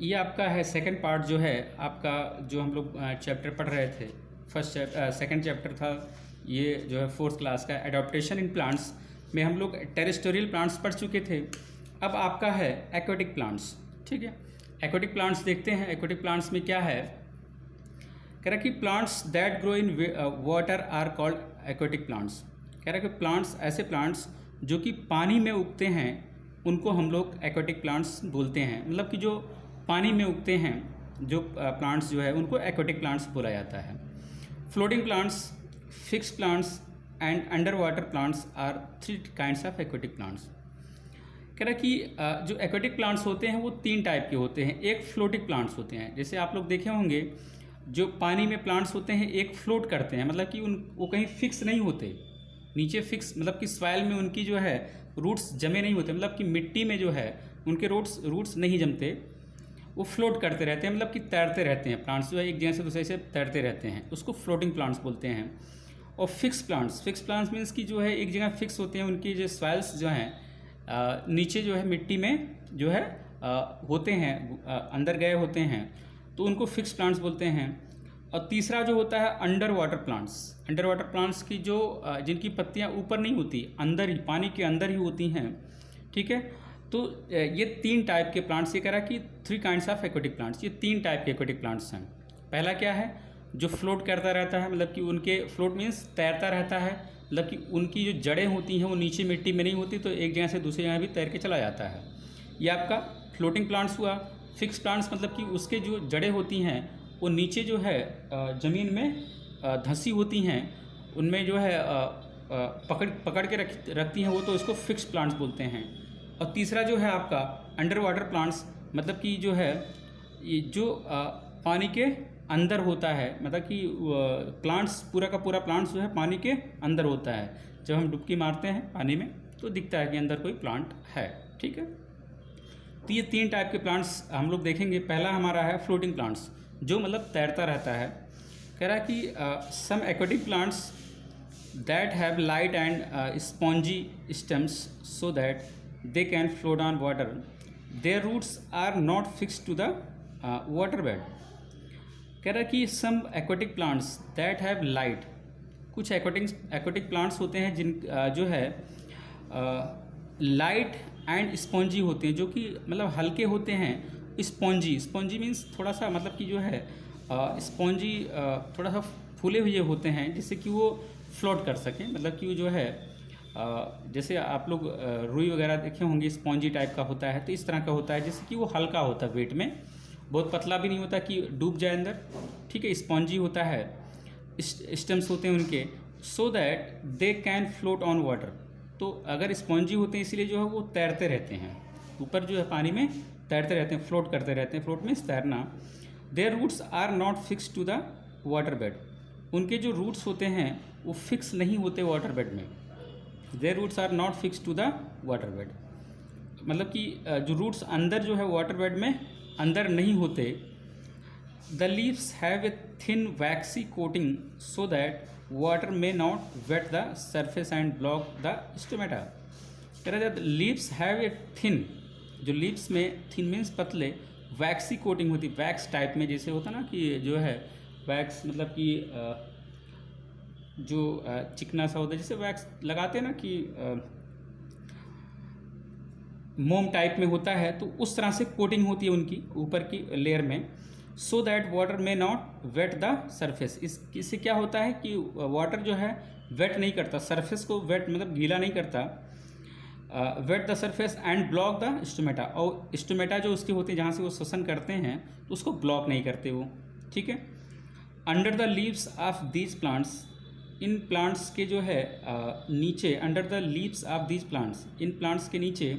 ये आपका है सेकंड पार्ट जो है आपका, जो हम लोग चैप्टर पढ़ रहे थे। सेकंड चैप्टर था ये जो है फोर्थ क्लास का, एडॉप्टेशन इन प्लांट्स में हम लोग टेरेस्टोरियल प्लांट्स पढ़ चुके थे। अब आपका है एक्वेटिक प्लांट्स। ठीक है, एक्वेटिक प्लांट्स देखते हैं। एक्वेटिक प्लांट्स में क्या है, कह रहा है कि plants that grow in water are called aquatic plants. कह रहा है कि प्लांट्स, ऐसे प्लांट्स जो कि पानी में उगते हैं उनको हम लोग एक्वेटिक प्लांट्स बोलते हैं। मतलब कि जो पानी में उगते हैं जो प्लांट्स जो है उनको एक्वेटिक प्लांट्स बोला जाता है। Floating plants, fixed plants and under water plants are 3 kinds of aquatic plants. कह रहा है कि जो एक्वेटिक प्लांट्स होते हैं वो 3 टाइप के होते हैं। एक फ्लोटिंग प्लांट्स होते हैं, जैसे आप लोग देखे होंगे जो पानी में प्लांट्स होते हैं एक फ्लोट करते हैं, मतलब कि वो कहीं फिक्स नहीं होते, नीचे फिक्स, मतलब कि सॉइल में उनकी जो है रूट्स जमे नहीं होते, मतलब कि मिट्टी में जो है उनके रूट्स नहीं जमते, वो फ्लोट करते रहते हैं, मतलब कि तैरते रहते हैं। प्लांट्स जो है एक जगह से दूसरे से तैरते रहते हैं, उसको फ्लोटिंग प्लांट्स बोलते हैं। और फिक्स प्लांट्स मीन्स कि जो है एक जगह फिक्स होते हैं, उनकी जो सॉइल्स जो हैं नीचे जो है मिट्टी में जो है होते हैं, अंदर गए होते हैं, तो उनको फिक्स प्लांट्स बोलते हैं। और तीसरा जो होता है अंडर वाटर प्लांट्स की जो जिनकी पत्तियां ऊपर नहीं होती, अंदर ही, पानी के अंदर ही होती हैं। ठीक है, तो ये 3 टाइप के प्लांट्स, ये कह रहा कि 3 काइंड्स ऑफ एक्वेटिक प्लांट्स, ये 3 टाइप के एक्वेटिक प्लांट्स हैं। पहला क्या है, जो फ्लोट करता रहता है, मतलब कि उनके फ्लोट मीन्स तैरता रहता है, मतलब कि उनकी जो जड़ें होती हैं वो नीचे मिट्टी में नहीं होती, तो एक जगह से दूसरी जगह भी तैर के चला जाता है। ये आपका फ्लोटिंग प्लांट्स हुआ। फिक्स प्लांट्स मतलब कि उसके जो जड़ें होती हैं वो नीचे जो है ज़मीन में धंसी होती हैं, उनमें जो है पकड़ के रखती हैं वो, तो उसको फिक्स प्लांट्स बोलते हैं। और तीसरा जो है आपका अंडर वाटर प्लांट्स, मतलब कि जो है ये जो पानी के अंदर होता है, मतलब कि प्लांट्स, पूरा का पूरा प्लांट्स जो है पानी के अंदर होता है। जब हम डुबकी मारते हैं पानी में तो दिखता है कि अंदर कोई प्लांट है। ठीक है, तो ये 3 टाइप के प्लांट्स हम लोग देखेंगे। पहला हमारा है फ्लोटिंग प्लांट्स, जो मतलब तैरता रहता है। कह रहा है कि some aquatic plants that have light and spongy stems so that they can float on water, their roots are not fixed to the water bed. कह रहा है कि some aquatic plants that have light, कुछ aquatic plants होते हैं जिन जो है light and spongy होते हैं, जो कि मतलब हल्के होते हैं। स्पॉन्जी मीन्स थोड़ा सा, मतलब कि जो है स्पॉन्जी थोड़ा सा फूले हुए होते हैं जिससे कि वो फ्लोट कर सकें, मतलब कि वो जो है जैसे आप लोग रुई वगैरह देखे होंगे, स्पॉन्जी टाइप का होता है, तो इस तरह का होता है, जैसे कि वो हल्का होता है वेट में, बहुत पतला भी नहीं होता कि डूब जाए अंदर। ठीक है, स्पॉन्जी होता है, स्टेम्स होते हैं उनके, सो that they can float on water. तो अगर स्पॉन्जी होते हैं इसलिए जो है वो तैरते रहते हैं, ऊपर जो है पानी में तैरते रहते हैं, फ्लोट करते रहते हैं। फ्लोट मीन्स तैरना। Their roots are not fix to the water bed, उनके जो रूट्स होते हैं वो फिक्स नहीं होते वाटर बेड में। Their roots are not fix to the water bed, मतलब कि जो रूट्स अंदर जो है वाटर बेड में अंदर नहीं होते। The leaves have a thin waxy coating so that water may not wet the surface and block the stomata. कह रहा है लीव्स हैव ए थिन, जो लीव्स में, थिन मीन्स पतले, वैक्सी कोटिंग होती, वैक्स टाइप में जैसे होता ना कि जो है वैक्स, मतलब कि जो चिकना सा होता है, जैसे वैक्स लगाते हैं ना कि मोम टाइप में होता है, तो उस तरह से कोटिंग होती है उनकी ऊपर की लेयर में। सो that water may not wet the surface, इससे क्या होता है कि वाटर जो है वेट नहीं करता सरफेस को, वेट मतलब गीला नहीं करता, wet the surface and block the stomata, और स्टोमेटा जो उसके होते हैं जहाँ से वो श्वसन करते हैं तो उसको ब्लॉक नहीं करते वो। ठीक है, under the leaves of these plants, इन प्लांट्स के जो है नीचे, under the leaves of these plants, इन प्लांट्स के नीचे,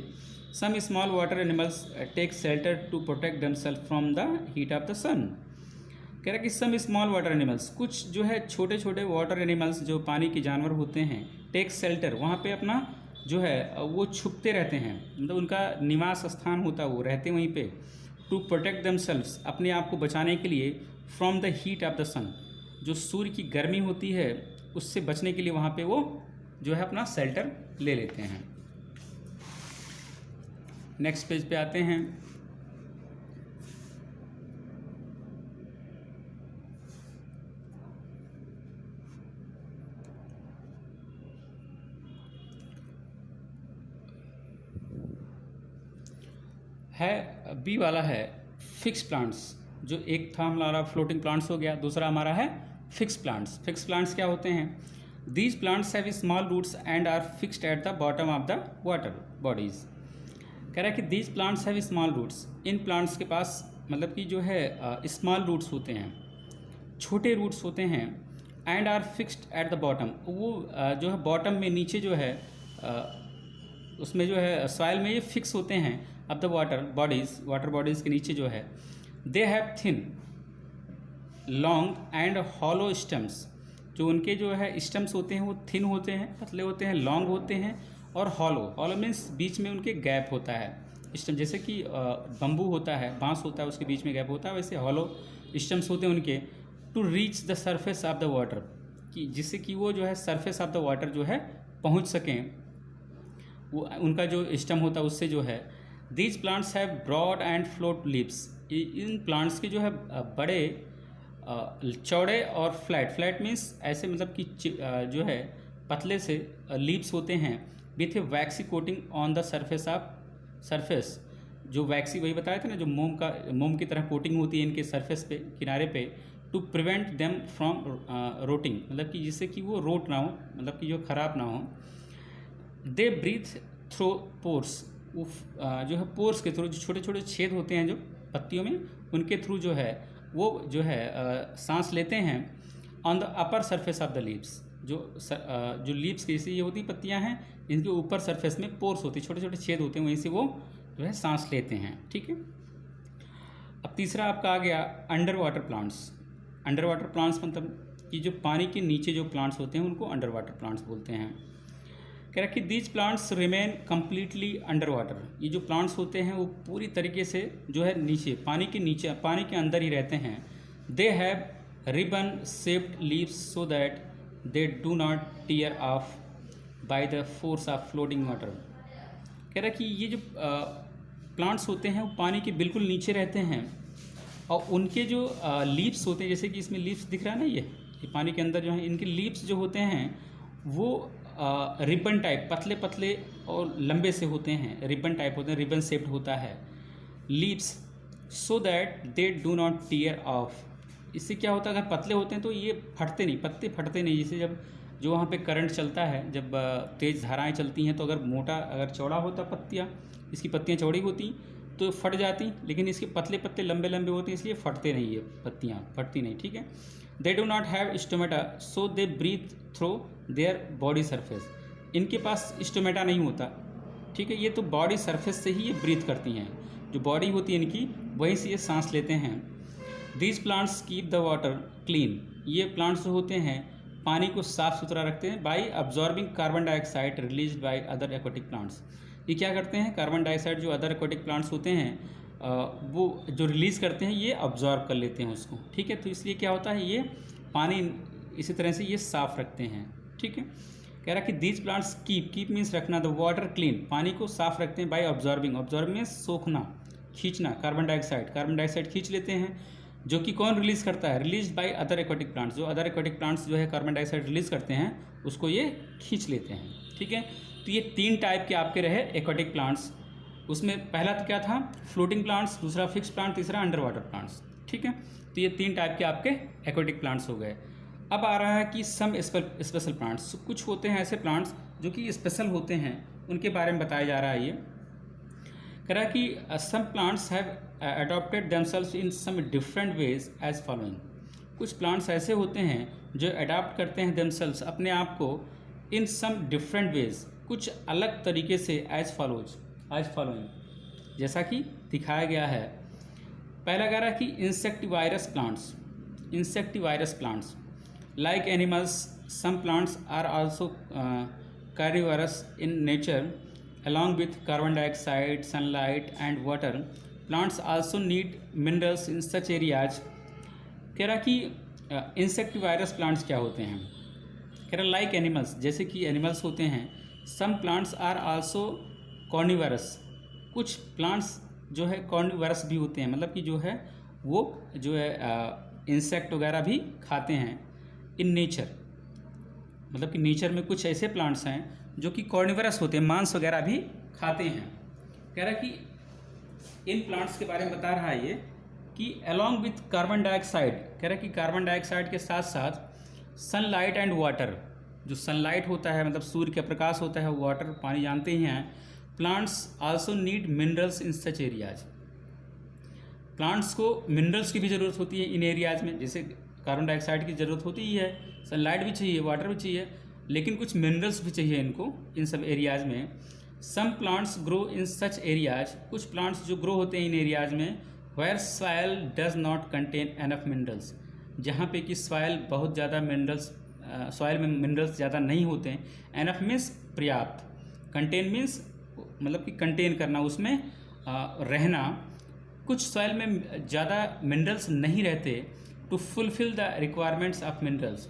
some small water animals take shelter to protect themselves from the heat of the sun. कह रहा है कि सम स्मॉल वाटर एनिमल्स, कुछ जो है छोटे छोटे वाटर एनिमल्स जो पानी के जानवर होते हैं, टेक शेल्टर, वहाँ पे अपना जो है वो छुपते रहते हैं, मतलब उनका निवास स्थान होता है, वो रहते वहीं पे। टू प्रोटेक्ट देमसेल्व्स, अपने आप को बचाने के लिए, from the heat of the sun, जो सूर्य की गर्मी होती है उससे बचने के लिए वहाँ पे वो जो है अपना शेल्टर ले लेते हैं। नेक्स्ट पेज पे आते हैं। है बी वाला है फिक्स प्लांट्स, जो एक था हमारा फ्लोटिंग प्लांट्स हो गया, दूसरा हमारा है फिक्स प्लांट्स। फिक्स प्लांट्स क्या होते हैं? These plants have small roots and are fixed at the bottom of the water bodies. कह रहा है कि these plants have small roots, इन प्लांट्स के पास मतलब कि जो है स्मॉल रूट्स होते हैं, छोटे रूट्स होते हैं, and are fixed at the bottom, वो जो है बॉटम में नीचे जो है उसमें जो है सॉइल में ये फिक्स होते हैं अब द वाटर बॉडीज़ के नीचे जो है। They have thin long and hollow stems, जो उनके जो है स्टेम्स होते हैं वो थिन होते हैं, पतले होते हैं, लॉन्ग होते हैं, और हॉलो मीन्स बीच में उनके गैप होता है स्टेम, जैसे कि बम्बू होता है, बांस होता है, उसके बीच में गैप होता है, वैसे हॉलो स्टेम्स होते हैं उनके, to reach the surface of the water, कि जिससे कि वो जो है सरफेस ऑफ द वाटर जो है पहुंच सकें, वो उनका जो स्टेम होता है उससे जो है। These plants have broad and float leaves, इन प्लांट्स के जो है बड़े चौड़े और फ्लैट मीन्स ऐसे मतलब कि जो है पतले से लीव्स होते हैं, with A vaccine coating on the surface, जो वैक्सी वही बताया था ना, जो मोम की तरह कोटिंग होती है इनके सरफेस पे, किनारे पे, टू प्रिवेंट देम फ्रॉम रोटिंग, मतलब कि जिससे कि वो रोट ना हो, मतलब कि जो ख़राब ना हो। दे ब्रीथ थ्रू पोर्स, जो है पोर्स के थ्रू, जो छोटे छोटे छेद होते हैं जो पत्तियों में, उनके थ्रू जो है वो जो है सांस लेते हैं। On the upper surface of the leaves, जो लीव्स की जैसे ये होती पत्तियां हैं, इनके ऊपर सरफेस में पोर्स होती है, छोटे छोटे छेद होते हैं, वहीं से वो जो है सांस लेते हैं। ठीक है, अब तीसरा आपका आ गया under water plants. Under water plants मतलब कि जो पानी के नीचे जो प्लांट्स होते हैं उनको अंडर वाटर प्लांट्स बोलते हैं। कह रहा है कि these plants remain completely under water, ये जो प्लांट्स होते हैं वो पूरी तरीके से जो है नीचे, पानी के अंदर ही रहते हैं। They have ribbon shaped leaves so that they do not tier of by the force of floating water. कह रहा है कि ये जो प्लांट्स होते हैं वो पानी के बिल्कुल नीचे रहते हैं, और उनके जो लीव्स होते हैं, जैसे कि इसमें लीव्स दिख रहा है ना, ये पानी के अंदर जो है इनके लीव्स जो होते हैं वो रिबन टाइप, पतले पतले और लंबे से होते हैं, रिबन टाइप होते हैं, रिबन शेप्ड होता है leaves, so that they do not tier of. इससे क्या होता है, अगर पतले होते हैं तो ये फटते नहीं, पत्ते फटते नहीं। जैसे जब जो वहाँ पे करंट चलता है, जब तेज़ धाराएं चलती हैं, तो अगर चौड़ा होता पत्तियाँ, इसकी पत्तियाँ चौड़ी होती तो फट जाती, लेकिन इसके पतले पत्ते लंबे लंबे होते हैं, इसलिए फटते नहीं, ये पत्तियाँ फटती नहीं। ठीक है, they do not have stomata so they breathe through their body surface, इनके पास स्टोमेटा नहीं होता। ठीक है, ये तो बॉडी सरफेस से ही ये ब्रीथ करती हैं, जो बॉडी होती है इनकी वहीं से ये सांस लेते हैं। These plants keep the water clean, ये प्लांट्स जो होते हैं पानी को साफ सुथरा रखते हैं, by absorbing carbon dioxide release by other aquatic plants. ये क्या करते हैं, कार्बन डाइऑक्साइड जो अदर एक्वाटिक प्लांट्स होते हैं वो जो रिलीज़ करते हैं ये अब्जॉर्ब कर लेते हैं उसको। ठीक है, तो इसलिए क्या होता है, ये पानी इसी तरह से ये साफ रखते हैं। ठीक है, कह रहा कि दीज प्लांट्स कीप मीन्स रखना, द वाटर क्लीन, पानी को साफ रखते हैं, बाई ऑब्जॉर्बिंग में सोखना, खींचना, कार्बन डाइऑक्साइड खींच लेते हैं, जो कि कौन रिलीज़ करता है, release by other aquatic plants, जो अदर एक्वाटिक प्लांट्स जो है कार्बन डाइऑक्साइड रिलीज़ करते हैं उसको ये खींच लेते हैं। ठीक है, तो ये 3 टाइप के आपके रहे एक्वाटिक प्लांट्स। उसमें पहला तो क्या था, फ्लोटिंग प्लांट्स, दूसरा फिक्स प्लांट, तीसरा अंडर वाटर प्लांट्स। ठीक है, तो ये 3 टाइप के आपके एक्वाटिक प्लांट्स हो गए। अब आ रहा है कि सम स्पेशल प्लांट्स, कुछ होते हैं ऐसे प्लांट्स जो कि स्पेशल होते हैं, उनके बारे में बताया जा रहा है। ये कह रहा है कि some plants have adopted themselves in some different ways as following, कुछ प्लांट्स ऐसे होते हैं जो अडॉप्ट करते हैं देमसेल्व्स, अपने आप को, इन सम डिफरेंट वेज, कुछ अलग तरीके से, एज फॉलोइंग, जैसा कि दिखाया गया है। पहला कह रहा है कि insectivorous plants like animals, some plants are also carnivorous in nature along with carbon dioxide, sunlight and water. Plants also need minerals in such areas. कह रहा कि इंसेक्टिवायरस प्लांट्स क्या होते हैं, कह रहा लाइक एनिमल्स, जैसे कि एनिमल्स होते हैं। सम प्लांट्स आर आल्सो कॉर्निवरस, कुछ प्लांट्स जो है कॉर्निवरस भी होते हैं, मतलब कि जो है वो जो है इंसेक्ट वगैरह भी खाते हैं। इन नेचर, मतलब कि नेचर में कुछ ऐसे प्लांट्स हैं जो कि कॉर्निवरस होते हैं, मांस वगैरह भी खाते हैं। कह रहा है कि इन प्लांट्स के बारे में बता रहा है ये कि अलॉन्ग विथ कार्बन डाइऑक्साइड, कह रहा है कि कार्बन डाइऑक्साइड के साथ साथ सनलाइट एंड वाटर, जो सनलाइट होता है मतलब सूर्य का प्रकाश होता है, वाटर पानी जानते ही हैं, plants also need minerals in such areas. Plants को मिनरल्स की भी ज़रूरत होती है इन एरियाज़ में, जैसे कार्बन डाइऑक्साइड की ज़रूरत होती ही है, सनलाइट भी चाहिए, वाटर भी चाहिए, लेकिन कुछ मिनरल्स भी चाहिए इनको इन सब एरियाज़ में। Some plants grow in such areas, कुछ प्लांट्स जो ग्रो होते हैं इन एरियाज़ में where soil does not contain enough minerals, जहाँ पे कि सॉइल बहुत ज़्यादा मिनरल्स, सॉइल में मिनरल्स ज़्यादा नहीं होते हैं। एनफ मीन्स पर्याप्त, कंटेन मीन्स मतलब कि कंटेन करना, उसमें रहना। कुछ सॉइल में ज़्यादा मिनरल्स नहीं रहते to fulfil the requirements of minerals,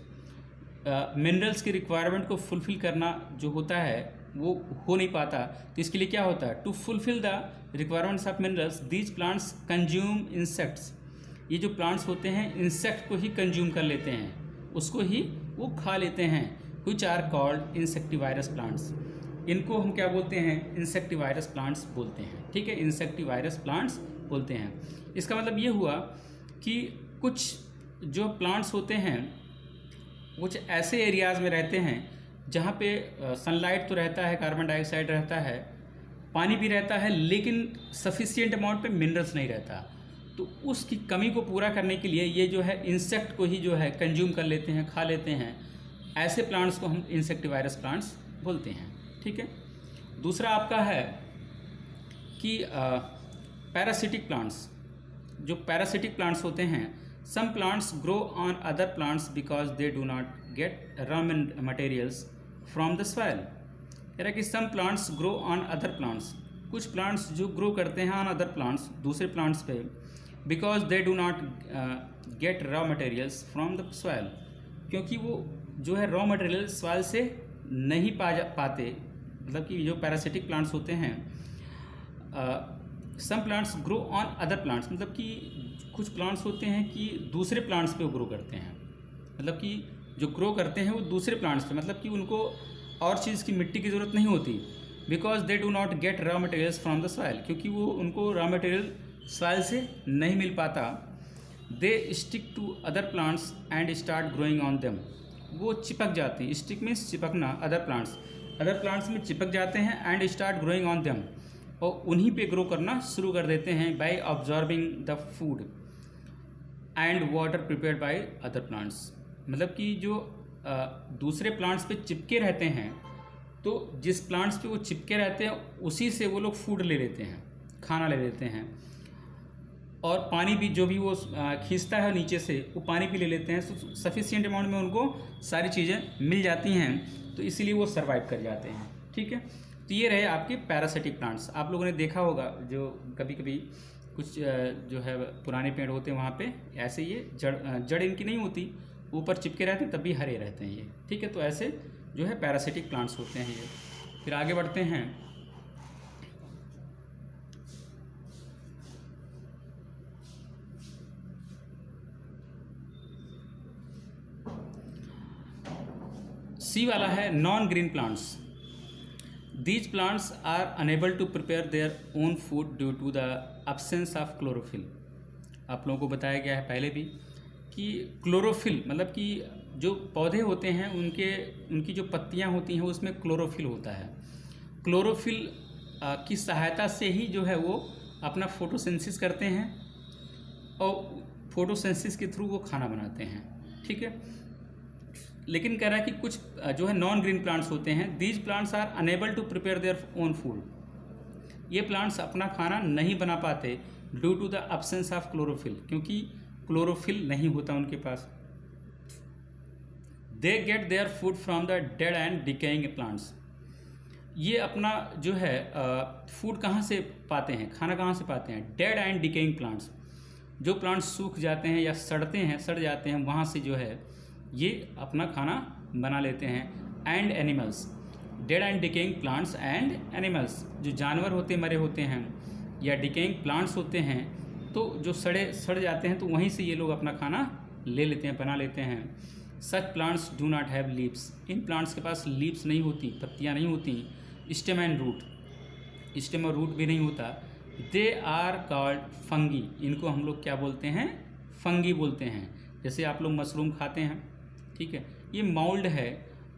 minerals की रिक्वायरमेंट को फुलफिल करना जो होता है वो हो नहीं पाता, तो इसके लिए क्या होता है, to fulfil the requirements of minerals these plants consume insects, ये जो प्लांट्स होते हैं इंसेक्ट को ही कंज्यूम कर लेते हैं, उसको ही वो खा लेते हैं, व्हिच आर कॉल्ड इंसेक्टिवायरस प्लांट्स, इनको हम क्या बोलते हैं, इंसेक्टिवायरस प्लांट्स बोलते हैं। ठीक है, इंसेक्टिवायरस प्लांट्स बोलते हैं। इसका मतलब ये हुआ कि कुछ जो प्लांट्स होते हैं कुछ ऐसे एरियाज़ में रहते हैं जहाँ पे सनलाइट तो रहता है, कार्बन डाइऑक्साइड रहता है, पानी भी रहता है, लेकिन सफिशिएंट अमाउंट पे मिनरल्स नहीं रहता, तो उसकी कमी को पूरा करने के लिए ये जो है इंसेक्ट को ही जो है कंज्यूम कर लेते हैं, खा लेते हैं। ऐसे प्लांट्स को हम इंसेक्टिवायरस प्लांट्स बोलते हैं। ठीक है, दूसरा आपका है कि पैरासिटिक प्लांट्स, जो पैरासिटिक प्लांट्स होते हैं, some plants grow on other plants because they do not get raw materials from the soil. कह रहा है कि some plants grow on other plants, कुछ प्लांट्स जो ग्रो करते हैं ऑन अदर प्लांट्स, दूसरे प्लांट्स पे, because they do not get raw materials from the soil, क्योंकि वो जो है रॉ मटेरियल सॉइल से नहीं पाते। मतलब कि जो पैरासिटिक प्लांट्स होते हैं, some plants grow on other plants, मतलब कि कुछ प्लांट्स होते हैं कि दूसरे प्लांट्स पे वो ग्रो करते हैं, मतलब कि जो ग्रो करते हैं वो दूसरे प्लांट्स पे, मतलब कि उनको और चीज़ की मिट्टी की ज़रूरत नहीं होती। Because they do not get raw materials from the soil, क्योंकि वो उनको रॉ मटेरियल सॉइल से नहीं मिल पाता। They stick to other plants and start growing on them, वो चिपक जाते हैं, स्टिक मीन्स चिपकना, अदर प्लांट्स में चिपक जाते हैं, and start growing on them, और उन्हीं पे ग्रो करना शुरू कर देते हैं, by absorbing the food and water prepared by other plants. मतलब कि जो दूसरे प्लांट्स पे चिपके रहते हैं, तो जिस प्लांट्स पे वो चिपके रहते हैं उसी से वो लोग फूड ले लेते हैं, खाना ले लेते हैं, और पानी भी जो भी वो खींचता है नीचे से वो पानी भी ले लेते हैं, सफिशिएंट अमाउंट में उनको सारी चीज़ें मिल जाती हैं, तो इसीलिए वो सर्वाइव कर जाते हैं। ठीक है, तो ये रहे आपके पैरासिटिक प्लांट्स। आप लोगों ने देखा होगा जो कभी कभी कुछ जो है पुराने पेड़ होते हैं वहाँ पे ऐसे ये जड़ इनकी नहीं होती, ऊपर चिपके रहते हैं, तब भी हरे रहते हैं ये। ठीक है, तो ऐसे जो है पैरासिटिक प्लांट्स होते हैं ये। फिर आगे बढ़ते हैं। सी वाला है non green plants. These plants are unable to prepare their own food due to the absence of chlorophyll. आप लोगों को बताया गया है पहले भी कि क्लोरोफिल मतलब कि जो पौधे होते हैं उनकी जो पत्तियां होती हैं उसमें क्लोरोफिल होता है। क्लोरोफिल की सहायता से ही जो है वो अपना फोटोसिंथेसिस करते हैं, और फोटोसिंथेसिस के थ्रू वो खाना बनाते हैं। ठीक है, लेकिन कह रहा है कि कुछ जो है नॉन ग्रीन प्लांट्स होते हैं, these plants are unable to prepare their own food. ये प्लांट्स अपना खाना नहीं बना पाते due to the absence of chlorophyll, क्योंकि क्लोरोफिल नहीं होता उनके पास। They get their food from the dead and decaying plants. ये अपना जो है फूड कहाँ से पाते हैं, खाना कहाँ से पाते हैं, डेड एंड डिकेइंग प्लांट्स। जो प्लांट्स सूख जाते हैं या सड़ जाते हैं, वहाँ से जो है ये अपना खाना बना लेते हैं। And animals, dead and decaying plants and animals, जो जानवर होते मरे होते हैं या डिकेइंग प्लांट्स होते हैं, तो जो सड़ जाते हैं, तो वहीं से ये लोग अपना खाना ले लेते हैं, बना लेते हैं। सच plants do not have leaves. इन प्लांट्स के पास लीव्स नहीं होती, पत्तियाँ नहीं होती। स्टेम एंड रूट, स्टेम और रूट भी नहीं होता। दे आर कॉल्ड फंगी, इनको हम लोग क्या बोलते हैं, फंगी बोलते हैं। जैसे आप लोग मशरूम खाते हैं, ठीक है, ये माउल्ड है,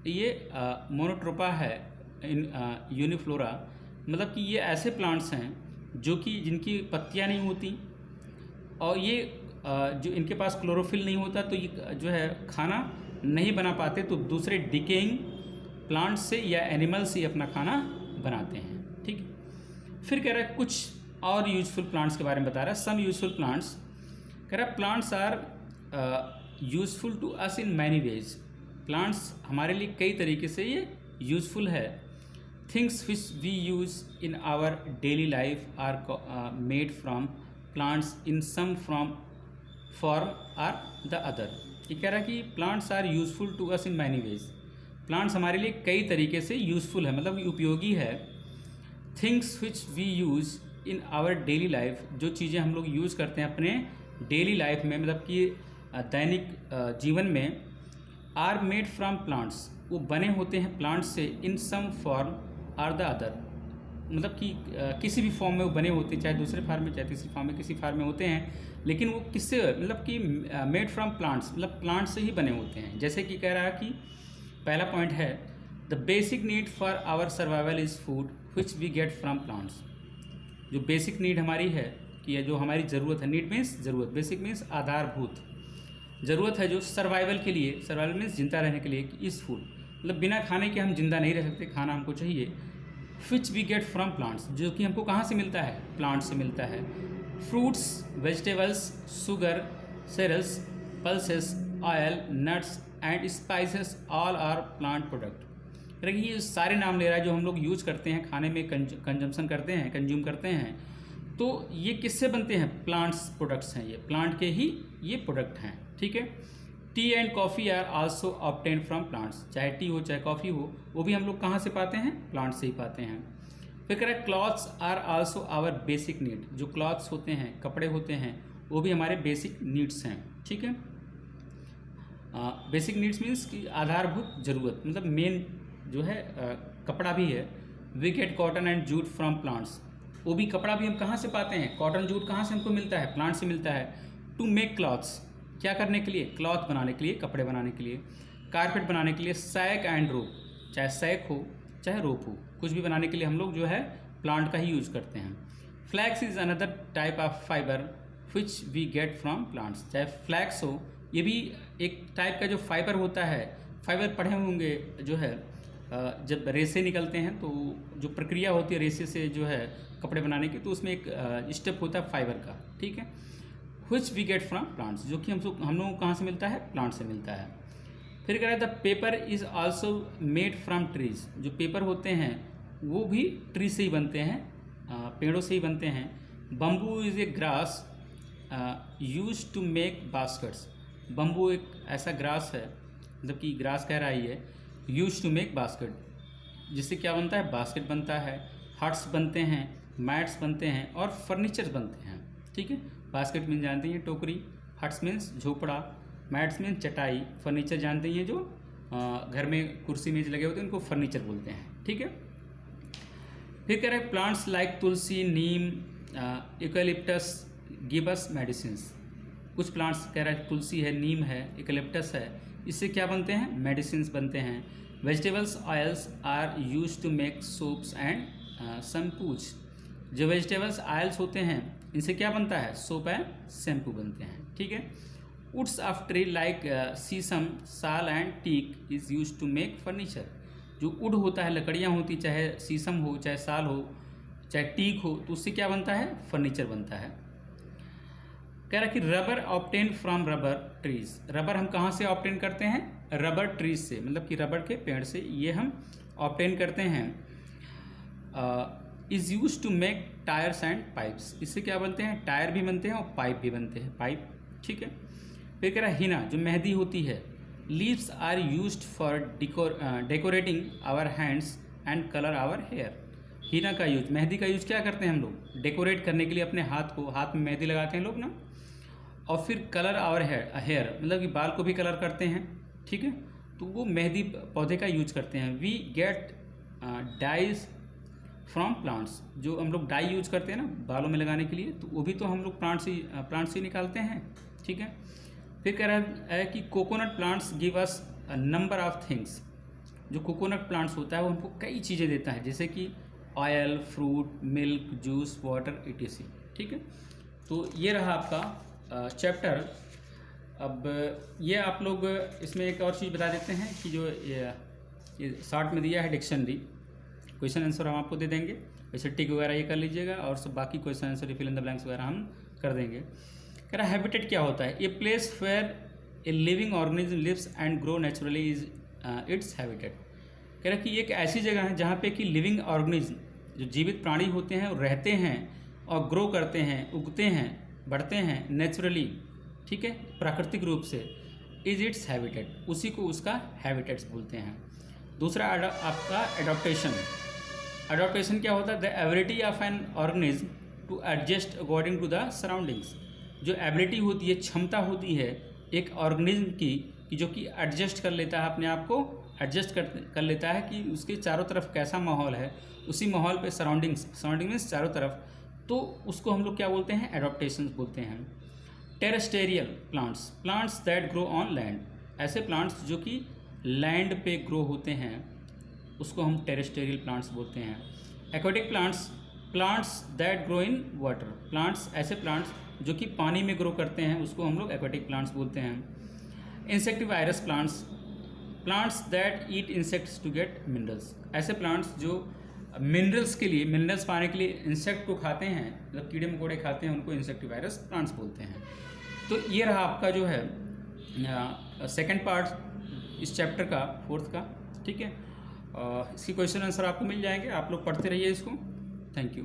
ये मोनोट्रोपा है इन यूनिफ्लोरा, मतलब कि ये ऐसे प्लांट्स हैं जो कि जिनकी पत्तियां नहीं होती और ये जो इनके पास क्लोरोफिल नहीं होता, तो ये जो है खाना नहीं बना पाते, तो दूसरे डिकेइंग प्लांट से या एनिमल से अपना खाना बनाते हैं। ठीक है, फिर कह रहा है कुछ और यूजफुल प्लांट्स के बारे में बता रहा है। सम यूजफुल प्लांट्स, कह रहा है plants are useful to us in many ways, plants हमारे लिए कई तरीके से ये यूजफुल है। Things which we use in our daily life are made from plants in some form or the other. ये कह रहा है कि plants are useful to us in many ways, plants हमारे लिए कई तरीके से यूजफुल है, मतलब उपयोगी है। Things which we use in our daily life, जो चीज़ें हम लोग यूज़ करते हैं अपने डेली लाइफ में, मतलब कि दैनिक जीवन में, आर मेड फ्रॉम प्लांट्स, वो बने होते हैं प्लांट्स से, in some form or the other, मतलब कि किसी भी फॉर्म में वो बने होते हैं, चाहे दूसरे फार्म में चाहे तीसरे फॉर्म में, किसी फार्म में होते हैं, लेकिन वो किससे, मतलब कि मेड फ्रॉम प्लांट्स, मतलब प्लांट से ही बने होते हैं। जैसे कि कह रहा है कि पहला पॉइंट है the basic need for our survival is food which we get from plants. जो बेसिक नीड हमारी है कि जो हमारी ज़रूरत है, नीड मीन्स ज़रूरत, बेसिक मीन्स आधारभूत ज़रूरत है जो सर्वाइवल के लिए, सर्वाइवल मीन्स जिंदा रहने के लिए, इस फूड, मतलब बिना खाने के हम जिंदा नहीं रह सकते, खाना हमको चाहिए। Which we get from plants, जो कि हमको कहाँ से मिलता है, प्लांट से मिलता है। Fruits, vegetables, sugar, cereals, pulses, oil, nuts and spices all are plant product. देखिए ये सारे नाम ले रहा है जो हम लोग यूज़ करते हैं, खाने में कंजम्पशन करते हैं, कंज्यूम करते हैं, तो ये किससे बनते हैं, प्लांट्स प्रोडक्ट्स हैं, ये प्लांट के ही ये प्रोडक्ट हैं। ठीक है, tea and coffee are also obtain from plants, चाहे टी हो चाहे कॉफ़ी हो, वो भी हम लोग कहाँ से पाते हैं, प्लांट से ही पाते हैं। फिर कह रहा है clothes are also our basic need, जो क्लॉथ्स होते हैं, कपड़े होते हैं, वो भी हमारे बेसिक नीड्स हैं। ठीक है, बेसिक नीड्स मीन्स कि आधारभूत ज़रूरत, मतलब मेन जो है कपड़ा भी है। We get cotton and jute from plants, वो भी कपड़ा भी हम कहाँ से पाते हैं, कॉटन जूट कहाँ से हमको मिलता है, प्लांट से मिलता है। टू मेक क्लॉथ्स, क्या करने के लिए, क्लॉथ बनाने के लिए, कपड़े बनाने के लिए। कारपेट बनाने के लिए सैक एंड रोप, चाहे सैक हो चाहे रोप हो, कुछ भी बनाने के लिए हम लोग जो है प्लांट का ही यूज़ करते हैं। Flax is another type of fibre which we get from plants, चाहे फ्लैक्स हो, ये भी एक टाइप का जो फाइबर होता है। फाइबर पढ़े होंगे, जो है जब रेसे निकलते हैं तो जो प्रक्रिया होती है रेसे से जो है कपड़े बनाने की, तो उसमें एक स्टेप होता है फाइबर का। ठीक है, which we get from plants, जो कि हम लोगों को कहाँ से मिलता है, प्लांट से मिलता है। फिर कह रहा है the paper is also made from trees, जो पेपर होते हैं वो भी ट्री से ही बनते हैं, पेड़ों से ही बनते हैं। Bamboo is a grass use to make baskets, bamboo एक ऐसा ग्रास है, मतलब कि ग्रास कह रहा है, यूज टू मेक बास्केट, जिससे क्या बनता है, बास्केट बनता है, हट्स बनते हैं, मैट्स बनते हैं और फर्नीचर बनते हैं। ठीक है, बास्केट मीन जानते हैं टोकरी, हट्स मीन्स झोपड़ा, मैट्स मीन्स चटाई, फर्नीचर जानते हैं जो घर में कुर्सी मेज लगे होते हैं उनको फर्नीचर बोलते हैं। ठीक है, फिर कह रहे हैं प्लांट्स लाइक तुलसी, नीम, यूकेलिप्टस गिव अस मेडिसिन्स। कुछ प्लांट्स कह रहा है तुलसी है, नीम है, यूकेलिप्टस है, इससे क्या बनते हैं, मेडिसिन्स बनते हैं। Vegetables oils are use to make soaps and shampoos, जो वेजिटेबल्स ऑयल्स होते हैं इनसे क्या बनता है, सोप एंड शैम्पू बनते हैं। ठीक है, woods of tree like sheesham, sal and teak is use to make furniture, जो वुड होता है, लकड़ियाँ होती, चाहे सीसम हो चाहे साल हो चाहे टीक हो, तो उससे क्या बनता है, फर्नीचर बनता है। कह रहा है कि rubber obtain from rubber trees, rubber हम कहाँ से ऑब्टेन करते हैं, रबर ट्रीज से, मतलब कि रबर के पेड़ से ये हम ऑब्टेन करते हैं। Is use to make tyres and pipes, इससे क्या बनते हैं, टायर भी बनते हैं और पाइप भी बनते हैं, पाइप। ठीक है, फिर कह रहा है हिना, जो मेहंदी होती है, leaves are used for decorating our hands and colour our hair. Henna का यूज, मेहंदी का यूज क्या करते हैं हम लोग, डेकोरेट करने के लिए अपने हाथ को, हाथ में मेहंदी लगाते हैं लोग ना, और फिर कलर आवर हेयर, मतलब कि बाल को भी कलर करते हैं। ठीक है, तो वो मेहंदी पौधे का यूज करते हैं। We get dyes from plants. जो हम लोग डाई यूज करते हैं ना बालों में लगाने के लिए, तो वो भी तो हम लोग प्लांट्स ही निकालते हैं, ठीक है। फिर कह रहा है कि coconut plants give us a number of things. जो कोकोनट प्लांट्स होता है वो हमको कई चीज़ें देता है, जैसे कि oil, fruit, milk, juice, water, etc, ठीक है। तो ये रहा आपका चैप्टर। अब ये आप लोग इसमें एक और चीज़ बता देते हैं कि जो ये शॉर्ट में दिया है डिक्शनरी, क्वेश्चन आंसर हम आपको दे देंगे, वैसे टिक वगैरह ये कर लीजिएगा और सब बाकी question answer fill in the blanks वगैरह हम कर देंगे। कह रहा है हैबिटेट क्या होता है? A place where a living organism lives and grow naturally is its habitat. कह रहा है कि एक ऐसी जगह है जहाँ पे कि लिविंग ऑर्गेनिज्म, जो जीवित प्राणी होते हैं, वो रहते हैं और ग्रो करते हैं, उगते हैं, बढ़ते हैं नेचुरली, ठीक है, प्राकृतिक रूप से, इज इट्स हैबिटेट, उसी को उसका हैबिटेट्स बोलते हैं। दूसरा आपका एडॉप्टेशन। एडॉप्टेशन क्या होता है? The ability of an organism to adjust according to the surroundings. जो एबिलिटी होती है, क्षमता होती है एक ऑर्गेनिज्म की, कि जो कि एडजस्ट कर लेता है, अपने आप को एडजस्ट कर लेता है कि उसके चारों तरफ कैसा माहौल है, उसी माहौल पे सराउंडिंग मीन्स चारों तरफ, तो उसको हम लोग क्या बोलते हैं? एडॉप्टेशन बोलते हैं। Terrestrial plants, plants that grow on land. ऐसे प्लांट्स जो कि लैंड पे ग्रो होते हैं उसको हम टेरेस्टेरियल प्लांट्स बोलते हैं। Aquatic plants, plants that grow in water. Plants, ऐसे प्लांट्स जो कि पानी में ग्रो करते हैं उसको हम लोग एक्वेटिक प्लांट्स बोलते हैं। Insectivorous plants, plants that eat insects to get minerals. ऐसे प्लांट्स जो मिनरल्स के लिए, मिनरल्स पाने के लिए इंसेक्ट को खाते हैं, मतलब कीड़े मकोड़े खाते हैं, उनको इंसेक्टिवायरस प्लांट्स बोलते हैं। तो ये रहा आपका जो है सेकंड पार्ट इस चैप्टर का, फोर्थ का, ठीक है। इसकी क्वेश्चन आंसर आपको मिल जाएंगे, आप लोग पढ़ते रहिए इसको। Thank you.